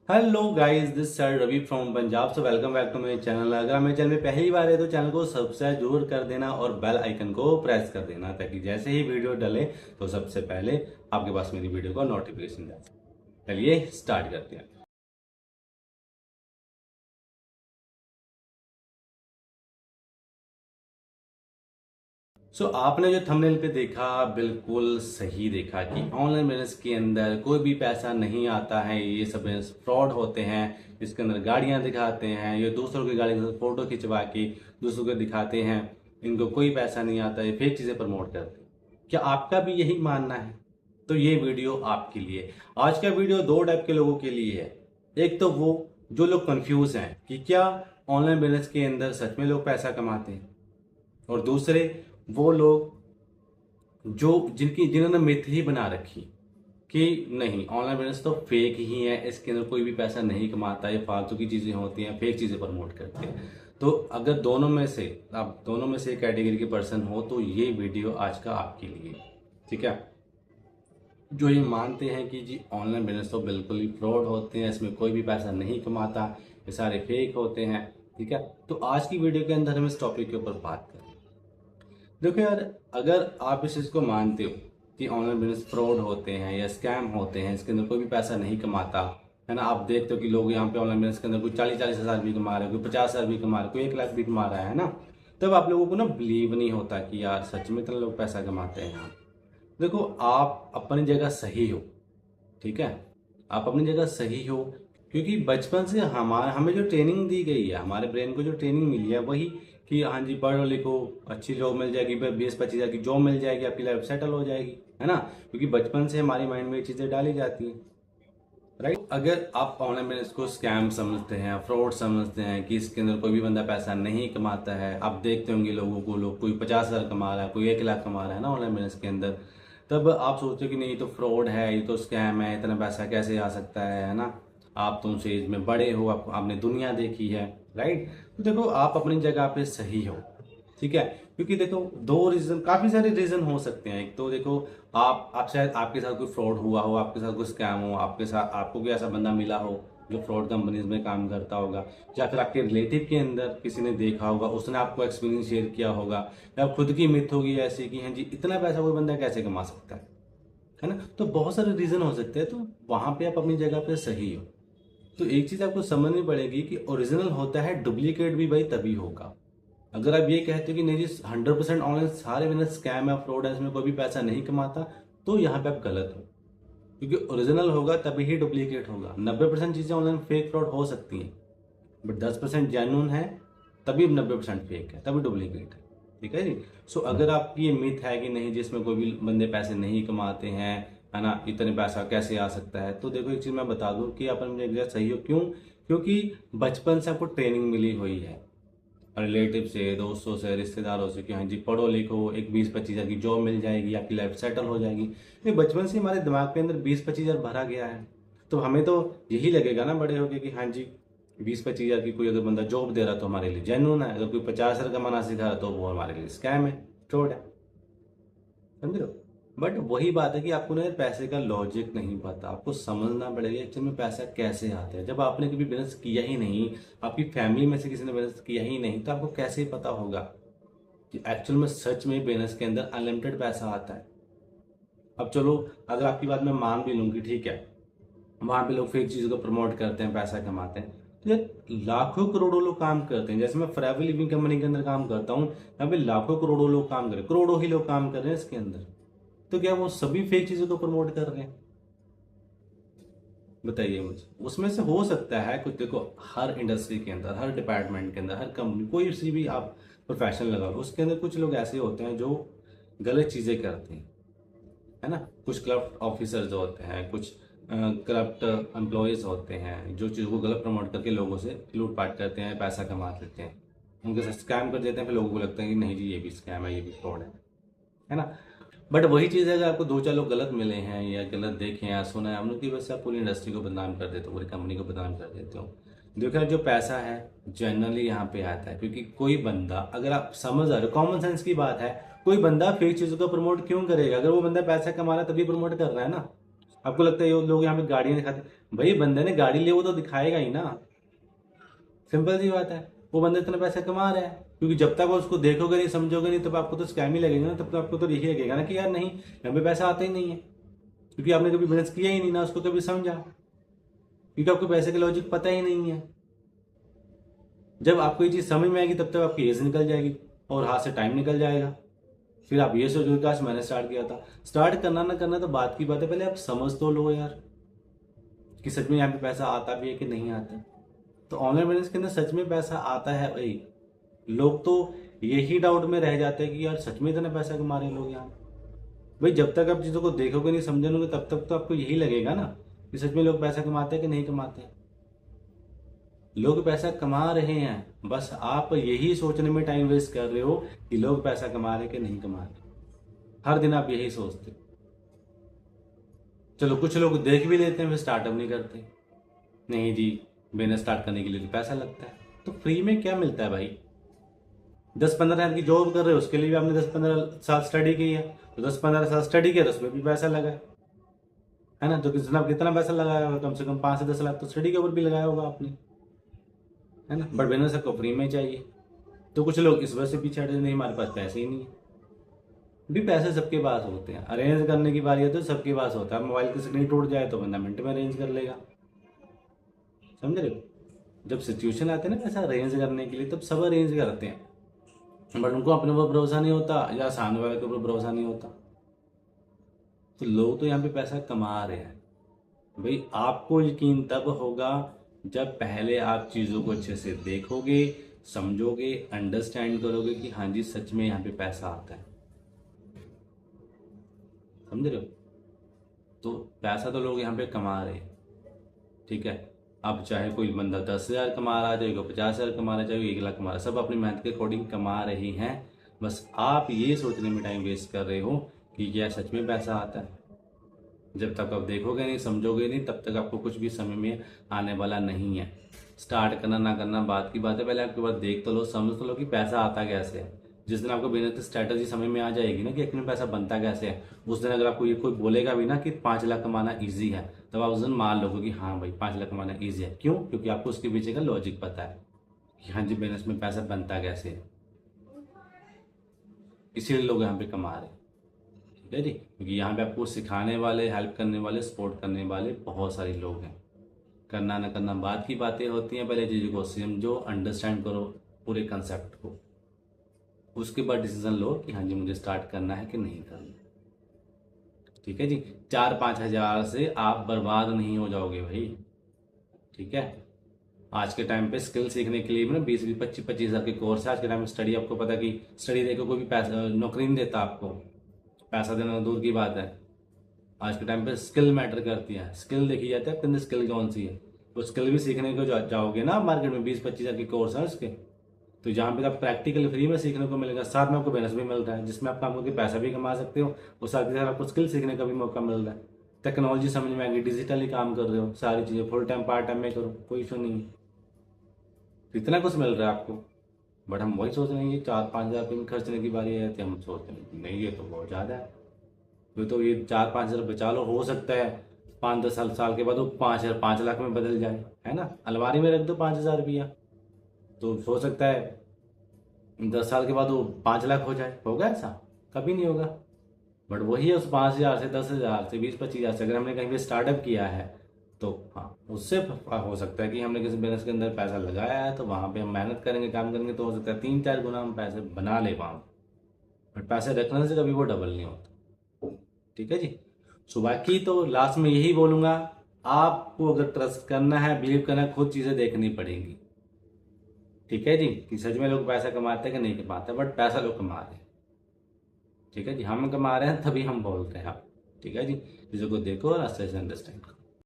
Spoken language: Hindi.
Hello guys, this sir Ravi from Punjab. Welcome back to मेरे चैनल। अगर मेरे चैनल में पहली बार है तो चैनल को सब्सक्राइब जरूर कर देना और बेल आइकन को प्रेस कर देना ताकि जैसे ही वीडियो डले तो सबसे पहले आपके पास मेरी वीडियो का नोटिफिकेशन जाए। चलिए स्टार्ट करते हैं। आपने जो थंबनेल पे देखा बिल्कुल सही देखा कि ऑनलाइन बिजनेस के अंदर कोई भी पैसा नहीं आता है। ये सब फ्रॉड होते हैं। इसके अंदर गाड़ियां दिखाते हैं, ये दूसरों की गाड़ी के फोटो खिंचवा के दूसरों को दिखाते हैं। इनको कोई पैसा नहीं आता, ये फेक चीजें प्रमोट करते हैं। क्या आपका भी यही मानना है? तो ये वीडियो आपके लिए। आज का वीडियो दो टाइप के लोगों के लिए है। एक तो वो जो लोग कंफ्यूज हैं कि क्या ऑनलाइन बिजनेस के अंदर सच में लोग पैसा कमाते हैं, और दूसरे वो लोग जो जिन्होंने मिथ ही बना रखी कि नहीं, ऑनलाइन बिजनेस तो फेक ही है, इसके अंदर कोई भी पैसा नहीं कमाता, ये फालतू की चीजें होती हैं, फेक चीजें प्रमोट करते हैं। तो अगर दोनों में से आप दोनों में से कैटेगरी के पर्सन हो तो ये वीडियो आज का आपके लिए। ठीक है? जो ये मानते हैं कि जी ऑनलाइन बिजनेस तो बिल्कुल ही फ्रॉड होते हैं, इसमें कोई भी पैसा नहीं कमाता, ये सारे फेक होते हैं। ठीक है? तो आज की वीडियो के अंदर हम इस टॉपिक के ऊपर बात करें। देखो यार, अगर आप इस चीज़ को मानते हो कि ऑनलाइन बिजनेस फ्रॉड होते हैं या स्कैम होते हैं, इसके अंदर कोई भी पैसा नहीं कमाता है ना, आप देखते हो कि लोग यहाँ पे ऑनलाइन बिजनेस के अंदर कोई 40-40 हज़ार भी कमा रहे हैं, कोई 50 हज़ार भी कमा रहे हैं, कोई 1 लाख भी कमा रहा है ना, तब आप लोगों को ना बिलीव नहीं होता कि यार सच में इतने लोग पैसा कमाते हैं यहाँ। देखो, आप अपनी जगह सही हो। ठीक है? आप अपनी जगह सही हो, क्योंकि बचपन से हमें जो ट्रेनिंग दी गई है, हमारे ब्रेन को जो ट्रेनिंग मिली है वही कि हाँ जी पढ़ो लिखो, अच्छी जॉब मिल जाएगी, 20-25 हज़ार की जॉब मिल जाएगी, आपकी लाइफ सेटल हो जाएगी, है ना। क्योंकि बचपन से हमारी माइंड में ये चीज़ें डाली जाती हैं। राइट? अगर आप ऑनलाइन बिजनेस को स्कैम समझते हैं, फ्रॉड समझते हैं कि इसके अंदर कोई भी बंदा पैसा नहीं कमाता है, आप देखते होंगे लोगों को, लोग कोई 50 हज़ार कमा रहा है, कोई 1 लाख कमा रहा है ना ऑनलाइन बिजनेस के अंदर, तब आप सोचते हो कि नहीं ये तो फ्रॉड है, ये तो स्कैम है, इतना पैसा कैसे आ सकता है ना। आप तो उनसे एज में बड़े हो, आपने दुनिया देखी है। राइट? तो देखो, आप अपनी जगह पे सही हो। ठीक है? क्योंकि देखो, दो रीजन, काफी सारे रीजन हो सकते हैं। एक तो देखो, आप शायद आपके साथ कोई फ्रॉड हुआ हो, आपके साथ कोई स्कैम हो, आपके साथ आपको कोई ऐसा बंदा मिला हो जो फ्रॉड कंपनीज में काम करता होगा, या फिर आपके रिलेटिव के अंदर किसी ने देखा होगा, उसने आपको एक्सपीरियंस शेयर किया होगा, या खुद की मिथ होगी ऐसी कि हाँ जी इतना पैसा कोई बंदा कैसे कमा सकता है ना। तो बहुत सारे रीजन हो सकते हैं, तो वहां पे आप अपनी जगह पे सही हो। तो एक चीज आपको समझनी पड़ेगी कि ओरिजिनल होता है, डुप्लीकेट भी भाई तभी होगा। अगर आप ये कहते हो कि नहीं जी 100% ऑनलाइन सारे बिजनेस स्कैम है, फ्रॉड है, इसमें कोई भी पैसा नहीं कमाता, तो यहाँ पे आप गलत हो। क्योंकि ओरिजिनल होगा तभी ही डुप्लीकेट होगा। 90% चीजें ऑनलाइन फेक फ्रॉड हो सकती हैं, बट 10% जेन्युइन है, तभी 90% फेक है, तभी डुप्लीकेट है। ठीक है जी? अगर आपकी ये मिथ है कि नहीं जी इसमें कोई भी बंदे पैसे नहीं कमाते हैं, है ना, इतने पैसा कैसे आ सकता है, तो देखो एक चीज मैं बता दूं कि आप अपनी जगह सही हो। क्यों? क्योंकि बचपन से आपको ट्रेनिंग मिली हुई है, रिलेटिव से, दोस्तों से, रिश्तेदारों से कि हाँ जी पढ़ो लिखो, एक 20-25 हज़ार की जॉब मिल जाएगी, आपकी लाइफ सेटल हो जाएगी। ये बचपन से हमारे दिमाग के अंदर 20-25 हज़ार भरा गया है। तो हमें तो यही लगेगा ना बड़े होके कि हाँ जी 20-25 हज़ार की कोई अगर बंदा जॉब दे रहा तो हमारे लिए जेन्युइन है, अगर कोई 50 हज़ार कमाना सिखा रहा तो वो हमारे लिए स्कैम है, फ्रॉड है। समझ रहे हो? बट वही बात है कि आपको ना यार पैसे का लॉजिक नहीं पता, आपको समझना पड़ेगा एक्चुअल में पैसा कैसे आता है। जब आपने कभी बिजनेस किया ही नहीं, आपकी फैमिली में से किसी ने बिजनेस किया ही नहीं, तो आपको कैसे पता होगा कि एक्चुअल में सच में बिजनेस के अंदर अनलिमिटेड पैसा आता है। अब चलो, अगर आपकी बात मैं मान भी लूंगी, ठीक है, वहां पे लोग फेक चीजों को प्रमोट करते हैं, पैसा कमाते हैं, तो ये लाखों करोड़ों लोग काम करते हैं। जैसे मैं फॉरएवर लिविंग कंपनी के अंदर काम करता हूँ, यहाँ पे लाखों करोड़ों लोग काम कर रहे हैं, करोड़ों ही लोग काम कर रहे हैं इसके अंदर। तो क्या वो सभी फेक चीजों को प्रमोट कर रहे हैं? बताइए मुझे। उसमें से हो सकता है कुछ, देखो हर इंडस्ट्री के अंदर, हर डिपार्टमेंट के अंदर, हर कंपनी, कोई सी भी आप प्रोफेशन लगा लो, उसके अंदर कुछ लोग ऐसे होते हैं जो गलत चीजें करते हैं, है ना। कुछ करप्ट ऑफिसर्स होते हैं, कुछ करप्ट एम्प्लॉयज होते हैं जो चीज़ को गलत प्रमोट करके लोगों से लूटपाट करते हैं, पैसा कमा लेते हैं, उनके साथ स्कैम कर देते हैं। फिर लोगों को लगता है कि नहीं जी ये भी स्कैम है, ये भी फ्रॉड है ना। बट वही चीज़ है, अगर आपको दो चार लोग गलत मिले हैं या गलत देखे हैं या सुना है, उनकी वजह से आप पूरी इंडस्ट्री को बदनाम कर देते हो, पूरी कंपनी को बदनाम कर देते हो। देखो यार, जो पैसा है जनरली यहाँ पे आता है क्योंकि कोई बंदा, अगर आप समझ आ रहे हो, कॉमन सेंस की बात है, कोई बंदा फेक चीज़ों को प्रमोट क्यों करेगा? अगर वो बंदा पैसा कमा रहा है तभी प्रमोट कर रहा है ना। आपको लगता है ये लोग यहाँ पे गाड़ियां दिखाते, भाई बंदे ने गाड़ी ली वो तो दिखाएगा ही ना, सिंपल सी बात है। वो बंदा इतना पैसा कमा रहा है, क्योंकि जब तक वो उसको देखोगे नहीं समझोगे नहीं तब आपको तो स्कैम ही लगेगा ना, तब तो आपको तो यही लगेगा ना कि यार नहीं यहाँ पे पैसा आता ही नहीं है, क्योंकि आपने कभी बिजनेस किया ही नहीं ना उसको कभी समझा, क्योंकि आपको पैसे का लॉजिक पता ही नहीं है। जब आपको ये चीज समझ में आएगी तब तक आपकी एज निकल जाएगी और हाथ से टाइम निकल जाएगा। फिर आप ये सोचोगे काश मैंने स्टार्ट किया था। स्टार्ट करना ना करना तो बात की बात है, पहले आप समझ तो लो यार कि सच में यहाँ पे पैसा आता भी है कि नहीं आता। तो ऑनलाइन बिजनेस के अंदर सच में पैसा आता है भाई। लोग तो यही डाउट में रह जाते हैं कि यार सच में इतना पैसा कमा रहे हैं लोग यहाँ। भाई जब तक आप चीजों को देखोगे नहीं समझोगे तब तक तो आपको यही लगेगा ना कि सच में लोग पैसा कमाते हैं कि नहीं कमाते। लोग पैसा कमा रहे हैं, बस आप यही सोचने में टाइम वेस्ट कर रहे हो कि लोग पैसा कमा रहे कि नहीं कमा रहे। हर दिन आप यही सोचते। चलो कुछ लोग देख भी लेते हैं फिर स्टार्टअप नहीं करते, नहीं जी बिजनेस स्टार्ट करने के लिए तो पैसा लगता है। तो फ्री में क्या मिलता है भाई? 10-15 साल की जॉब कर रहे हो उसके लिए भी आपने 10-15 साल स्टडी की है, तो 10-15 साल स्टडी किया तो उसमें भी पैसा लगा है ना। तो कितना पैसा लगाया होगा? कम से कम 5 से 10 लाख तो स्टडी के ऊपर भी लगाया होगा आपने, है ना। बट बिजनेस सबको फ्री में चाहिए। तो कुछ लोग इस वजह से पीछे हटे, नहीं हमारे पास पैसे ही नहीं है। भी पैसे सबके पास होते हैं, अरेंज करने की बारी है तो सबके पास होता है। मोबाइल की स्क्रीन टूट जाए तो बंदा मिनट में अरेंज कर लेगा, समझ रहे हो। जब सिचुएशन आते हैं ना पैसा अरेंज करने के लिए तब सब अरेंज करते हैं, बट उनको अपने ऊपर भरोसा नहीं होता या सामने वाले के ऊपर भरोसा नहीं होता। तो लोग तो यहाँ पे पैसा कमा रहे हैं। भाई आपको यकीन तब होगा जब पहले आप चीज़ों को अच्छे से देखोगे, समझोगे, अंडरस्टैंड करोगे कि हाँ जी सच में यहाँ पे पैसा आता है, समझ रहे हो। तो पैसा तो लोग यहाँ पे कमा रहे हैं, ठीक है। अब चाहे कोई बंदा 10,000 कमा रहा है, चाहे कोई 50,000 कमा रहा है, चाहे कोई 1 लाख कमा रहा है, सब अपनी मेहनत के अकॉर्डिंग कमा रहे हैं। बस आप ये सोचने में टाइम वेस्ट कर रहे हो कि क्या सच में पैसा आता है। जब तक आप देखोगे नहीं समझोगे नहीं तब तक आपको कुछ भी समझ में आने वाला नहीं है। स्टार्ट करना ना करना बात की बात है, पहले आपके बाद देख तो लो, समझ तो लो कि पैसा आता कैसे है। जिस दिन आपको बिजनेस की स्ट्रैटेजी समझ में आ जाएगी ना कि एक्चुअली पैसा बनता कैसे है, उस दिन अगर आपको ये कोई बोलेगा भी ना कि 5 लाख कमाना ईजी है, तब आप उस दिन मान लोगे कि हाँ भाई 5 लाख कमाना ईजी है। क्यों? क्योंकि आपको उसके पीछे का लॉजिक पता है कि हाँ जी बिजनेस में पैसा बनता कैसे है, इसीलिए लोग यहाँ पे कमा रहे हैं, ठीक है जी। क्योंकि यहाँ पे आपको सिखाने वाले, हेल्प करने वाले, सपोर्ट करने वाले बहुत सारे लोग हैं। करना ना करना बात की बातें होती हैं, पहले चीज़ को समझो, अंडरस्टैंड करो पूरे कंसेप्ट को, उसके बाद डिसीजन लो कि हाँ जी मुझे स्टार्ट करना है कि नहीं करना, ठीक है जी। 4-5 हजार से आप बर्बाद नहीं हो जाओगे भाई, ठीक है। आज के टाइम पे स्किल सीखने के लिए भी ना 20-25 हजार के कोर्स है। आज के टाइम में स्टडी, आपको पता कि स्टडी देकर कोई भी पैसा नौकरी नहीं देता आपको, पैसा देना दूर की बात है। आज के टाइम पे स्किल मैटर करती है, स्किल देखी जाती है आपके अंदर स्किल कौन सी है। तो स्किल भी सीखने को जाओगे ना मार्केट में 20-25 हजार के कोर्स है उसके, तो जहाँ पे आप प्रैक्टिकल फ्री में सीखने को मिलेगा, साथ में आपको बोनस भी मिल रहा है जिसमें आप काम करके पैसा भी कमा सकते हो और साथ ही साथ आपको स्किल सीखने का भी मौका मिल रहा है। टेक्नोलॉजी समझ में आएगी, डिजिटली काम कर रहे हो, सारी चीज़ें फुल टाइम पार्ट टाइम में करो, कोई इशू नहीं है। तो इतना कुछ मिल रहा है आपको। बट हम वही सोच रहे हैं कि 4-5 हजार रुपये में खर्चने की बारी है, हम सोचते हैं नहीं ये तो बहुत ज़्यादा है। तो ये 4-5 हजार बचा लो, हो सकता है 5-10 साल के बाद वो 5 लाख में बदल जाए, है ना। अलमारी में रख दो 5,000 रुपया, तो हो सकता है 10 साल के बाद वो 5 लाख हो जाए। होगा ऐसा? कभी नहीं होगा। बट वही है उस 5,000 से, 10,000 से, 20-25 हजार से अगर हमने कहीं पे स्टार्टअप किया है तो हाँ उससे हो सकता है कि हमने किसी बिजनेस के अंदर पैसा लगाया है तो वहां पे हम मेहनत करेंगे, काम करेंगे, तो हो सकता है 3-4 गुना हम पैसे बना ले वहां। बट पैसे रखने से कभी वो डबल नहीं होता, ठीक है जी। सो बाकी तो लास्ट में यही बोलूंगा, आपको अगर ट्रस्ट करना है, बिलीव करना है, खुद चीजें देखनी पड़ेंगी, ठीक है जी। कि सच में लोग पैसा कमाते हैं कि नहीं कमाते, बट पैसा लोग कमा रहे हैं, ठीक है जी। हम कमा रहे हैं तभी हम बोल रहे हैं आप, ठीक है जी। चीज़ों को देखो और अच्छे से अंडरस्टैंड करो।